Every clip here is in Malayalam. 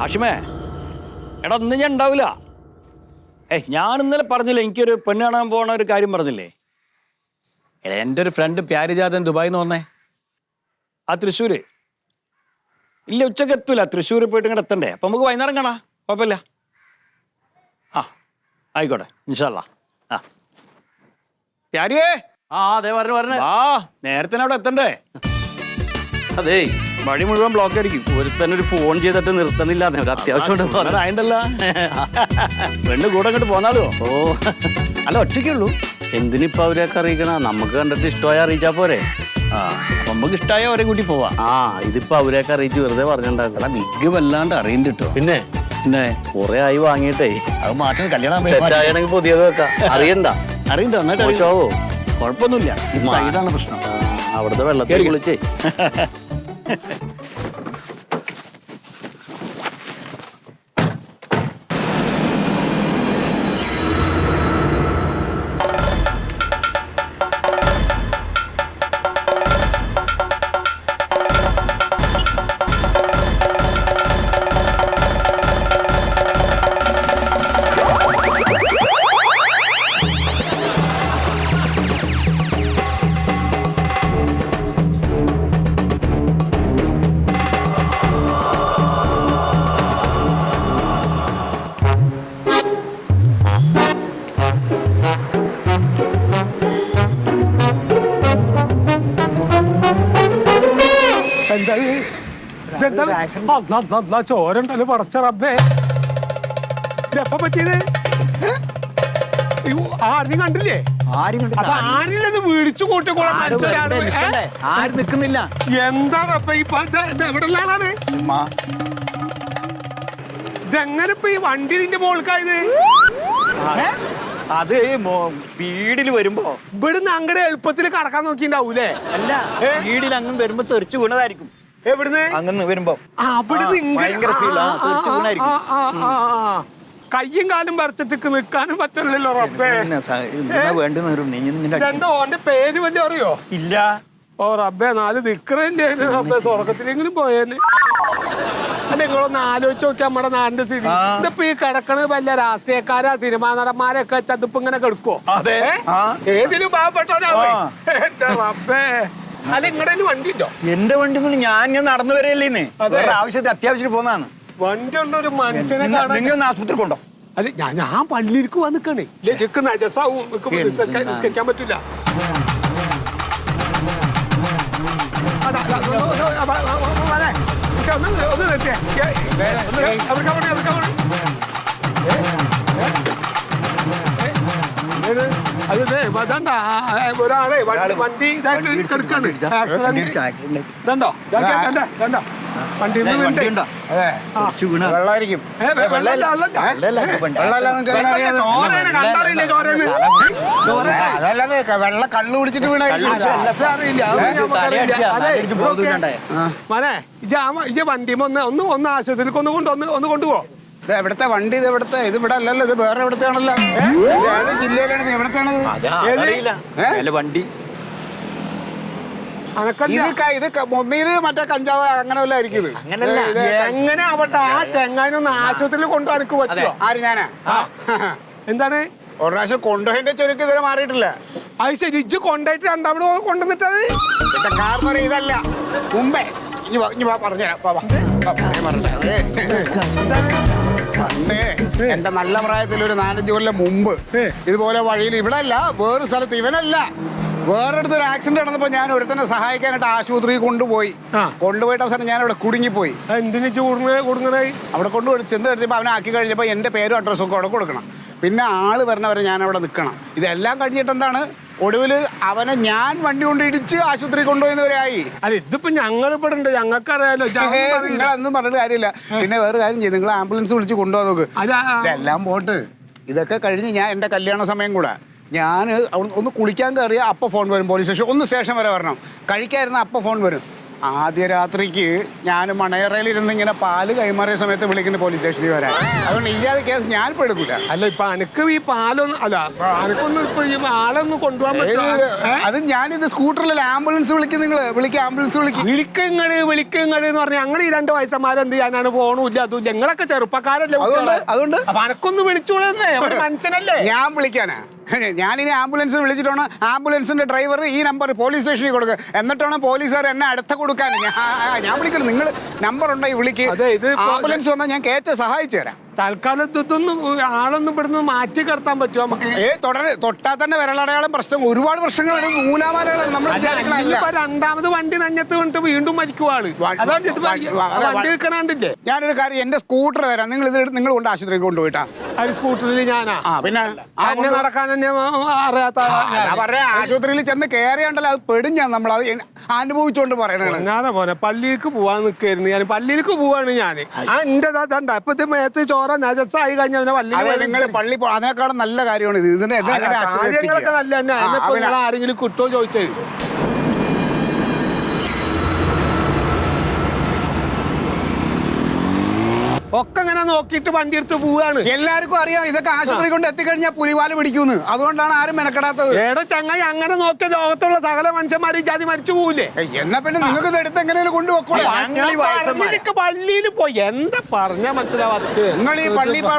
ഹാഷിമേ, എടാ ഇന്ന് ഞാൻ ഉണ്ടാവില്ല. ഞാൻ ഇന്നലെ പറഞ്ഞില്ലേ എനിക്കൊരു പെണ്ണ് കാണാൻ പോണ ഒരു കാര്യം പറഞ്ഞില്ലേ? എൻ്റെ ഒരു ഫ്രണ്ട് പ്യാരിജാതൻ ദുബായിൽ നിന്ന് വന്നേ, ആ തൃശ്ശൂര്. ഇല്ല, ഉച്ചക്ക് എത്തൂല, തൃശ്ശൂർ പോയിട്ട് ഇങ്ങോട്ട് എത്തണ്ടേ. അപ്പം നമുക്ക് വൈകുന്നേരം കാണാം, കുഴപ്പമില്ല. ആ ആയിക്കോട്ടെ, ഇൻഷാ അല്ലാ. ആ പ്യാരിയേ, അതെ പറഞ്ഞു. ആ നേരത്തെ അവിടെ എത്തണ്ടേ? അതേ, വഴി മുഴുവൻ ബ്ലോക്ക് ആയിരിക്കും. ഒരുത്തന്നെ ഒരു ഫോൺ ചെയ്തിട്ട് നിർത്തുന്നില്ല, അത്യാവശ്യം ആയിട്ടല്ല. പെണ്ണ് കൂടെ അങ്ങോട്ട് പോന്നാലോ? ഓ അല്ല, ഒറ്റയ്ക്കുള്ളൂ. എന്തിനിപ്പോ അവരെയൊക്കെ അറിയിക്കണ? നമുക്ക് കണ്ടിട്ട് ഇഷ്ടമായി അറിയിച്ചാ പോരെ? ആ നമുക്ക് ഇഷ്ടമായ അവരെ കൂട്ടി പോവാ. ഇതിപ്പോ അവരെയൊക്കെ അറിയിച്ച് വെറുതെ പറഞ്ഞിട്ടുണ്ടാക്കണം. വിഗ് വല്ലാണ്ട് അറിയണ്ട കേട്ടോ. പിന്നെ കൊറേ ആയി വാങ്ങിയിട്ടേ. അത് മാറ്റം കല്യാണം സെറ്റാണെങ്കിൽ പുതിയത് വെക്കാം. അറിയണ്ട നന്നായിട്ട് മോശമാവോ? കുഴപ്പമൊന്നുമില്ല, സൈഡാണ് പ്രശ്നം. അവിടുത്തെ വെള്ളത്തിൽ കുളിച്ചേ. ചോരണ്ടല്ലോ പടച്ച റബ്ബേ. എപ്പ പറ്റിയത്? ആരും കണ്ടില്ലേ? അപ്പൊ ആരില്ലത് വിളിച്ചു കൂട്ടിക്കോളാം. ആരും നിക്കുന്നില്ല. എന്താ റബ്ബേ എവിടെയാണ് ഇതെങ്ങനെ ഇപ്പൊ ഈ വണ്ടി നിന്റെ മോൾക്കായത്? അത് വീടിൽ വരുമ്പോ ഇവിടുന്ന് അങ്ങടെ എളുപ്പത്തിൽ കടക്കാൻ നോക്കിണ്ടാവൂലേ? അല്ല, വീടിൽ അങ്ങ് വരുമ്പോ തെറിച്ചു വീണതായിരിക്കും. എവിടുന്ന്? അങ്ങനെ വരുമ്പോ ഭയങ്കര തെറിച്ചു വീണായിരിക്കും. കയ്യും കാലും വരച്ചിട്ട് നിൽക്കാനും പറ്റില്ലല്ലോ റബ്ബേ. എന്താ ഓന്റെ പേര് വല്ല അറിയോ? ഇല്ല. ഓ റബ്ബേ, 4 ദിക്റല്ലേ റബ്ബേ, സ്വർഗത്തിലെങ്കിലും പോയേന്. അല്ല, നിങ്ങളൊന്ന് ആലോചിച്ച് നോക്കി നമ്മുടെ നാടിന്റെ സ്ഥിതി. ഇതിപ്പോ ഈ കിടക്കണത് വല്ല രാഷ്ട്രീയക്കാരാ സിനിമാ നടന്മാരൊക്കെ വെച്ചാ ഇതിപ്പോ ഇങ്ങനെ കിടക്കുവോ? ഏതിലും പാവപ്പെട്ടവരാവേ. എന്റെ റബ്ബേ. അല്ല, നിങ്ങളുടെ വണ്ടി ഉണ്ടോ? എന്റെ വണ്ടി ഞാൻ നടന്നു വരല്ലേന്ന്, ആവശ്യത്തിന് അത്യാവശ്യത്തിന് പോന്നാണ്. വണ്ടി ഉണ്ടോ? ഒരു മനുഷ്യനെ കാണാൻ ആശുപത്രി കൊണ്ടോ? അല്ല, ഞാൻ പള്ളിയിലേക്ക് വന്നിക്കാണേ. നജസാവും, നിസ്കരിക്കാൻ പറ്റൂല. ഒന്ന് നിർത്തിയേ. അതെന്താ ഒരാളെ വണ്ടി ഇതായിട്ട് കിടക്കാണ്. ഇതുണ്ടോ? വണ്ടി വെള്ളമായിരിക്കും. വെള്ള കള്ളു കുടിച്ചിട്ട് വീണായിരിക്കും. മനെ ഇജ വണ്ടിമ ഒന്ന് ആശുപത്രിക്ക് ഒന്ന് കൊണ്ടുപോ. ഇത് എവിടത്തെ വണ്ടി? ഇത് എവിടത്തെ? ഇത് ഇവിടെ അല്ലല്ലോ, ഇത് വേറെ എവിടത്തെയാണല്ലോ. ഏത് ജില്ലയിലാണ്? എവിടത്തെയാണത് വണ്ടി? ഇത് മറ്റേ കഞ്ചാവ് അങ്ങനെ വല്ല ആയിരിക്കും. എങ്ങനെ ആവട്ടെ, ആ ചെങ്ങാനൊന്ന് ആശുപത്രിയിൽ കൊണ്ടുപോകാൻ എനിക്ക് പറ്റുമോ? ആര്? ഞാനാ? എന്താണ്? ഒരു പ്രാവശ്യം കൊണ്ടുപോയതിന്റെ ചുരുക്ക് ഇതുവരെ മാറിയിട്ടില്ല. അത് ശരി, ഇജ്ജ് കൊണ്ടായിട്ട് രണ്ടാമത് കൊണ്ടുവന്നിട്ടത് എന്റെ കാർ പറയും ഇതല്ല, മുമ്പേ പറഞ്ഞുതരാം. എന്റെ നല്ല പ്രായത്തിൽ ഒരു 4-5 കൊല്ലം മുമ്പ് ഇതുപോലെ വഴിയിൽ, ഇവിടെ അല്ല വേറൊരു സ്ഥലത്ത്, ഇവനല്ല വേറെടുത്ത് ഒരു ആക്സിഡന്റ് നടന്നപ്പോ ഞാൻ ഒരുത്തന്നെ സഹായിക്കാനായിട്ട് ആശുപത്രിയിൽ കൊണ്ടുപോയിട്ട് അവസാനം ഞാൻ അവിടെ കുടുങ്ങിപ്പോയി. അവിടെ കൊണ്ടുപോയി ചെന്ന് കഴിഞ്ഞപ്പോൾ അവനെ ആക്കി കഴിഞ്ഞപ്പോൾ എന്റെ പേരും അഡ്രസ്സും ഒക്കെ അവിടെ കൊടുക്കണം. പിന്നെ ആള് വരണവരെ ഞാൻ അവിടെ നിൽക്കണം. ഇതെല്ലാം കഴിഞ്ഞിട്ട് എന്താണ്, ഒടുവിൽ അവനെ ഞാൻ വണ്ടി കൊണ്ട് ഇടിച്ച് ആശുപത്രി കൊണ്ടുപോയവരായി. അല്ല, ഇതിപ്പോ ഞങ്ങളിവിടെ ഉണ്ട്, ഞങ്ങൾക്കറിയാലോ. നിങ്ങളൊന്നും പറഞ്ഞിട്ട് കാര്യമില്ല. പിന്നെ വേറെ കാര്യം ചെയ്യും, നിങ്ങൾ ആംബുലൻസ് വിളിച്ച് കൊണ്ടുപോകാൻ നോക്ക്. ഇതെല്ലാം പോട്ട് ഇതൊക്കെ കഴിഞ്ഞ് ഞാൻ എൻ്റെ കല്യാണ സമയം കൂടെ ഞാൻ ഒന്ന് കുളിക്കാൻ കയറിയ അപ്പം ഫോൺ വരും, പോലീസ് സ്റ്റേഷൻ. ഒന്ന് സ്റ്റേഷൻ വരെ വരണം. കഴിക്കാതിരുന്ന അപ്പം ഫോൺ വരും, ആദ്യ രാത്രിക്ക് ഞാൻ മണയറയിലിരുന്ന് ഇങ്ങനെ പാല് കൈമാറിയ സമയത്ത് വിളിക്കുന്ന പോലീസ് സ്റ്റേഷനിൽ വരാൻ. അതുകൊണ്ട് ഈ ജാതി കേസ് ഞാൻ ഇപ്പൊ എടുക്കൂല. അല്ല ഇപ്പൊ അനക്ക് ഈ പാലൊന്നും അല്ല അനക്കൊന്നും ഇപ്പൊ ഈ ആളൊന്നും കൊണ്ടുപോകാൻ പറ്റുമോ? അത് ഞാനിത് സ്കൂട്ടറിലല്ല, ആംബുലൻസ് വിളിക്കും. നിങ്ങൾ വിളിക്കുക, ആംബുലൻസ് വിളിക്കും. വിളിക്കങ്ങള് എന്ന് പറഞ്ഞാൽ ഞങ്ങൾ ഈ 2 വയസ്സന്മാരെ എന്ത് ചെയ്യാനാണ്? പോണില്ല അതും ഞങ്ങളൊക്കെ ചെറുപ്പക്കാരല്ലേ. അതുകൊണ്ട് അപ്പൊ അനക്കൊന്ന് വിളിച്ചോളന്നേ, മനുഷ്യനല്ലേ. ഞാൻ വിളിക്കാനാ? ഞാനിനി ആംബുലൻസ് വിളിച്ചിട്ടാണ് ആംബുലൻസിന്റെ ഡ്രൈവർ ഈ നമ്പർ പോലീസ് സ്റ്റേഷനിൽ കൊടുക്കുക. എന്നിട്ടാണ് പോലീസുകാർ എന്നെ അടുത്ത കൊടുക്കാൻ. ഞാൻ വിളിക്കണം. നിങ്ങൾ നമ്പർ ഉണ്ടെങ്കിൽ വിളിക്കുക. ആംബുലൻസ് വന്നാൽ ഞാൻ കയറ്റ സഹായിച്ചു തരാം. തൽക്കാലം ഇതൊന്നും ആളൊന്നും ഇവിടുന്ന് മാറ്റി കിടത്താൻ പറ്റുമോ നമുക്ക്? തൊട്ടാൽ തന്നെ വിരലടയാളം പ്രശ്നം. ഒരുപാട് പ്രശ്നങ്ങളാണ്, നൂലാമാലകളാണ്. നമ്മൾ രണ്ടാമത് വണ്ടി നഞ്ഞത്ത് കൊണ്ടിട്ട് വീണ്ടും മരിക്കും ആള്. വണ്ടി നിൽക്കണാണ്ടില്ലേ? ഞാനൊരു കാര്യം, എന്റെ സ്കൂട്ടർ തരാം. നിങ്ങൾ കൊണ്ട് ആശുപത്രിയിൽ കൊണ്ടുപോയിട്ടാ. ഒരു സ്കൂട്ടറിൽ ഞാനാ പിന്നെ നടക്കാൻ തന്നെ അറിയാത്ത പറയാ. ആശുപത്രിയിൽ ചെന്ന് കയറിയുണ്ടല്ലോ, അത് പെടും. ഞാൻ നമ്മൾ അത് അനുഭവിച്ചുകൊണ്ട് പറയണേ. ഞാനാ പോനെ പള്ളിയിലേക്ക് പോവാൻ നിൽക്കായിരുന്നു. ഞാൻ പള്ളിയിലേക്ക് പോവാണ് ഞാൻ. എന്റെ ഇതണ്ട ഇപ്പൊ ഇത് മേത്ത് ചോറ നജസായി കഴിഞ്ഞാൽ നിങ്ങൾ പള്ളി അതിനേക്കാളും നല്ല കാര്യമാണ് ഇത്. കാര്യങ്ങളൊക്കെ നല്ല തന്നെ. ആരെങ്കിലും കിട്ടോ ചോദിച്ചത്? ഒക്കെ ഇങ്ങനെ നോക്കിയിട്ട് വണ്ടി എടുത്ത് പോവാണ്. എല്ലാവർക്കും അറിയാം ഇതൊക്കെ ആശുപത്രി കൊണ്ട് എത്തിക്കഴിഞ്ഞാൽ പുലിവാല് പിടിക്കുന്നു. അതുകൊണ്ടാണ് ആരും മെനക്കെടാത്തത്. ഏടെ ചങ്ങായി അങ്ങനെ നോക്കിയ ലോകത്തുള്ള സകല മനുഷ്യന്മാരും ജാതി മരിച്ചു പോവില്ലേ? എന്നാ പിന്നെ നിങ്ങൾക്ക് ഇത് എടുത്ത് എങ്ങനെയും കൊണ്ടുപോക്കൂടെ? പള്ളിയിൽ പോയി എന്താ പറഞ്ഞാ മനസ്സിലാവാത്ത? നിങ്ങൾ ഈ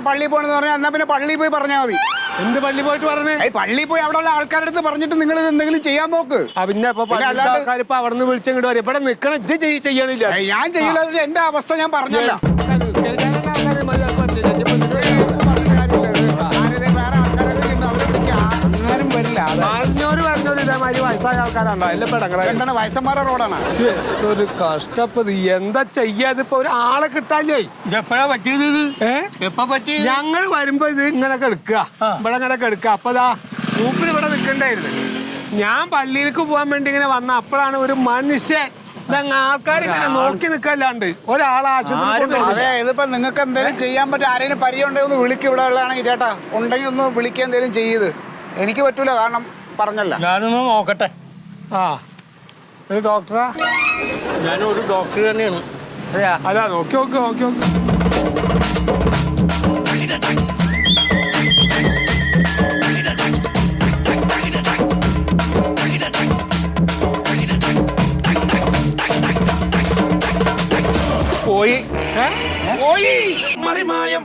പള്ളി പോണെന്ന് പറഞ്ഞാൽ എന്നാ പിന്നെ പള്ളിയിൽ പോയി പറഞ്ഞാൽ മതി. എന്ത് പള്ളി പോയിട്ട് പറഞ്ഞേ? പള്ളിയിൽ പോയി അവിടെ ഉള്ള ആൾക്കാരുടെ അടുത്ത് പറഞ്ഞിട്ട് നിങ്ങൾ ഇത് എന്തെങ്കിലും ചെയ്യാൻ നോക്ക്. പിന്നെ ആൾക്കാർ ഇപ്പൊ അവിടെ നിന്ന് വിളിച്ചിങ്ങോട്ട് വരും. ഇവിടെ നിക്കണ ചെയ്യണില്ല. ഞാൻ ചെയ്യില്ല. എന്റെ അവസ്ഥ ഞാൻ പറഞ്ഞല്ലോ. എന്താണ് വയസ്സന്മാരുടെ റോഡാണ്? ഒരു കഷ്ടപ്പത് എന്താ ചെയ്യാതിപ്പോ ഒരാളെ കിട്ടാല്ലേ? എപ്പോഴാ പറ്റിയത്? എപ്പ പറ്റി? ഞങ്ങൾ വരുമ്പോ ഇത് ഇങ്ങനെ കിടക്കുക, ഇവിടെ ഇങ്ങനെ കിടക്കുക. അപ്പതാ മൂപ്പിന് ഇവിടെ നിൽക്കണ്ടായിരുന്നു. ഞാൻ പള്ളിയിലേക്ക് പോകാൻ വേണ്ടി ഇങ്ങനെ വന്ന അപ്പോഴാണ് ഒരു മനുഷ്യൻ ആൾക്കാർ ഇങ്ങനെ നോക്കി നിൽക്കല്ലാണ്ട് ഒരാളെ ആശുപത്രി. അതെ, ഇതിപ്പോ നിങ്ങൾക്ക് എന്തെങ്കിലും ചെയ്യാൻ പറ്റും. ആരെങ്കിലും പരിചയം ഉണ്ടെങ്കിൽ ഒന്ന് വിളിക്കും. ഇവിടെ ഉള്ളതാണെങ്കിൽ ചേട്ടാ ഉണ്ടെങ്കിൽ ഒന്ന് വിളിക്കുക, എന്തെങ്കിലും ചെയ്ത്. എനിക്ക് പറ്റൂല, കാരണം പറഞ്ഞല്ല. ഞാനൊന്ന് നോക്കട്ടെ. ആ ഒരു ഡോക്ടറാ? ഞാനൊരു ഡോക്ടർ തന്നെയാണ്. അല്ല നോക്കി നോക്ക് നോക്കി നോക്ക്. പോയി പോയി മറിമായം